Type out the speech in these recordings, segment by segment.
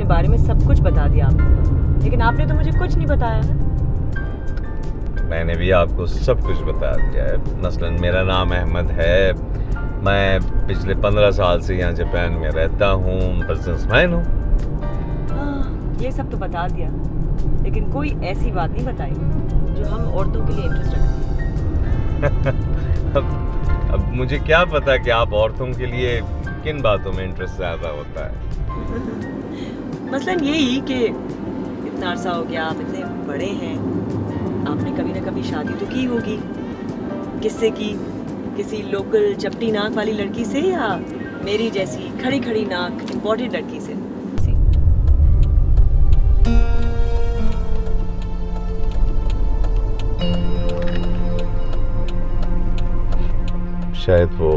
अपने बारे में सब कुछ बता दिया आपको, लेकिन आपने तो मुझे कुछ नहीं बताया है। मैंने भी आपको सब कुछ बता दिया है। मसलन मेरा नाम अहमद है, मैं पिछले 15 साल से यहाँ जापान में रहता हूँ, बिजनेसमैन हूँ। हाँ, ये सब तो बता दिया, लेकिन कोई ऐसी बात नहीं बताई जो हम औरतों के लिए इंटरेस्ट रखते हैं। अब मुझे क्या पता कि आप औरतों के लिए किन बातों में इंटरेस्ट ज़्यादा होता है। मसलन यही कि इतना अरसा हो गया, आप इतने बड़े हैं, आपने कभी ना कभी शादी तो की होगी। किससे की? किसी लोकल चपटी नाक वाली लड़की से, या मेरी जैसी खड़ी खड़ी नाक इम्पोर्टेड लड़की से? शायद वो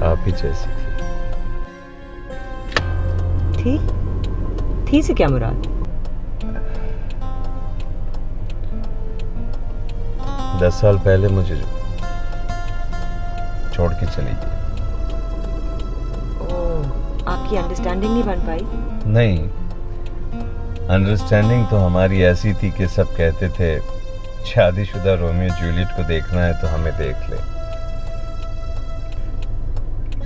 आप ही जैसी थी। थी से क्या मुराद? 10 साल पहले मुझे छोड़ के चली गई। ओह, आपकी अंडरस्टैंडिंग नहीं बन पाई? नहीं, अंडरस्टैंडिंग तो हमारी ऐसी थी कि सब कहते थे शादीशुदा रोमियो जूलियट को देखना है तो हमें देख ले,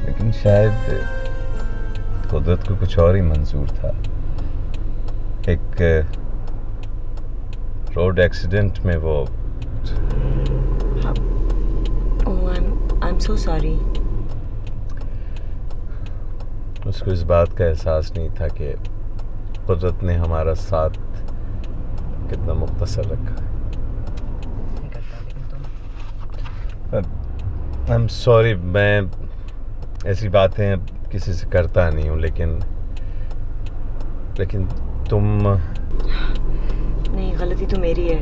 लेकिन शायद कुदरत को कुछ और ही मंजूर था। एक रोड एक्सीडेंट में वो I'm so sorry. उसको इस बात का एहसास नहीं था कि कुदरत ने हमारा साथ कितना मुख्तसर रखा। आई एम सॉरी, मैं ऐसी बातें किसी से करता नहीं हूँ, लेकिन तुम... नहीं, गलती तो मेरी है,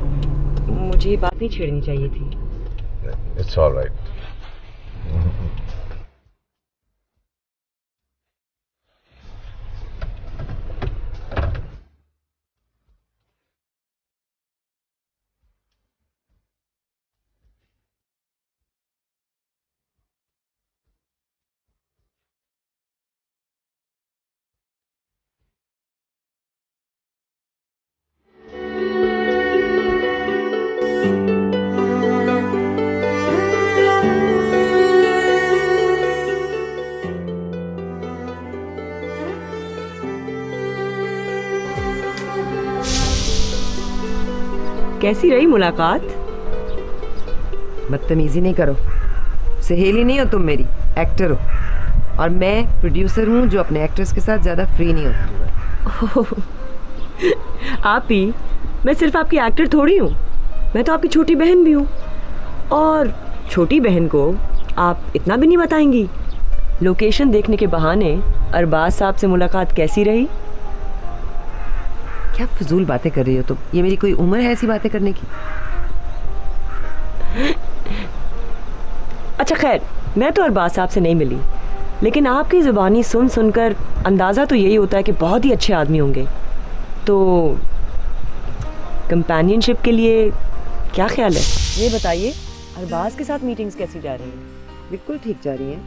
मुझे ये बात नहीं छेड़नी चाहिए थी। It's all right. कैसी रही मुलाकात? बदतमीजी नहीं करो, सहेली नहीं हो तुम, मेरी एक्टर हो, और मैं प्रोड्यूसर हूँ जो अपने एक्टर्स के साथ ज़्यादा फ्री नहीं होती। आप ही? मैं सिर्फ आपकी एक्टर थोड़ी हूँ, मैं तो आपकी छोटी बहन भी हूँ। और छोटी बहन को आप इतना भी नहीं बताएंगी? लोकेशन देखने के बहाने अरबाज साहब से मुलाकात कैसी रही? क्या फजूल बातें कर रही हो तुम? ये मेरी कोई उम्र है ऐसी बातें करने की? अच्छा खैर, मैं तो अरबाज साहब से नहीं मिली, लेकिन आपकी ज़ुबानी सुन सुनकर अंदाज़ा तो यही होता है कि बहुत ही अच्छे आदमी होंगे। तो कंपेनियनशिप के लिए क्या ख्याल है, ये बताइए। अरबाज के साथ मीटिंग्स कैसी जा रही हैं? बिल्कुल ठीक जा रही हैं।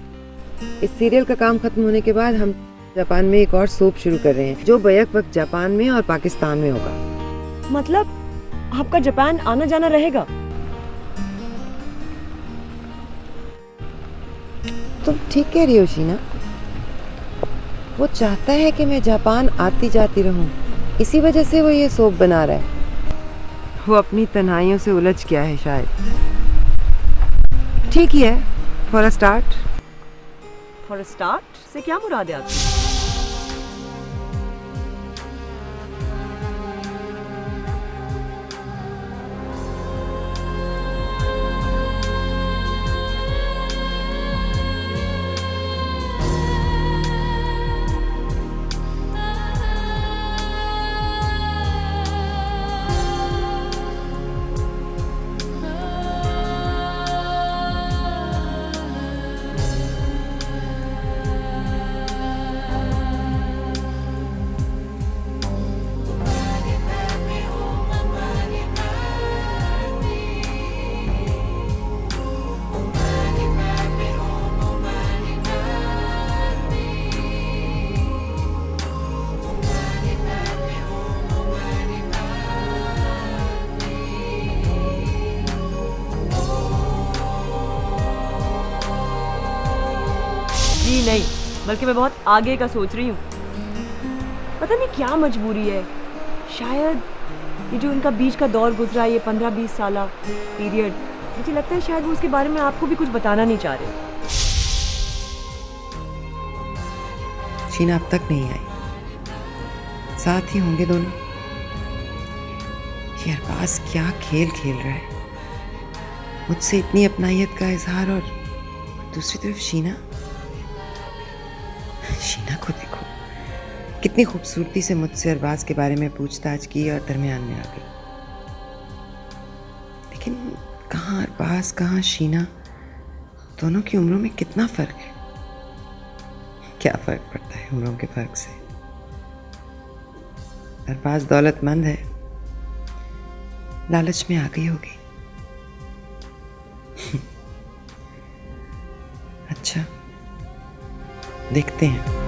इस सीरियल का काम खत्म होने के बाद हम जापान में एक और सोप शुरू कर रहे हैं, जो बैक वक्त जापान में और पाकिस्तान में होगा। मतलब आपका जापान आना जाना रहेगा? तुम ठीक कह रही हो शीना, वो चाहता है कि मैं जापान आती जाती रहूं, इसी वजह से वो ये सोप बना रहा है। वो अपनी तन्हाइयों से उलझ गया है शायद। ठीक ही है, for a start. For a start से क्या मुराद है आपकी? ही नहीं बल्कि मैं बहुत आगे का सोच रही हूँ। पता नहीं क्या मजबूरी है, शायद ये जो इनका बीच का दौर गुजरा, ये 15-20 साल पीरियड, मुझे लगता है शायद वो उसके बारे में आपको भी कुछ बताना नहीं चाह रहे। शीना अब तक नहीं आई, साथ ही होंगे दोनों। ये अरबाज क्या खेल खेल रहा है, मुझसे इतनी अपनाइयत का इजहार, और दूसरी तरफ शीना को देखो, कितनी खूबसूरती से मुझसे अरबाज के बारे में पूछताछ की और दरमियान में आ गई। लेकिन कहाँ अरबाज, कहाँ शीना, दोनों की उम्रों में कितना फर्क है। क्या फर्क पड़ता है उम्रों के फर्क से। अरबाज दौलतमंद है, लालच में आ गई होगी। अच्छा, देखते हैं।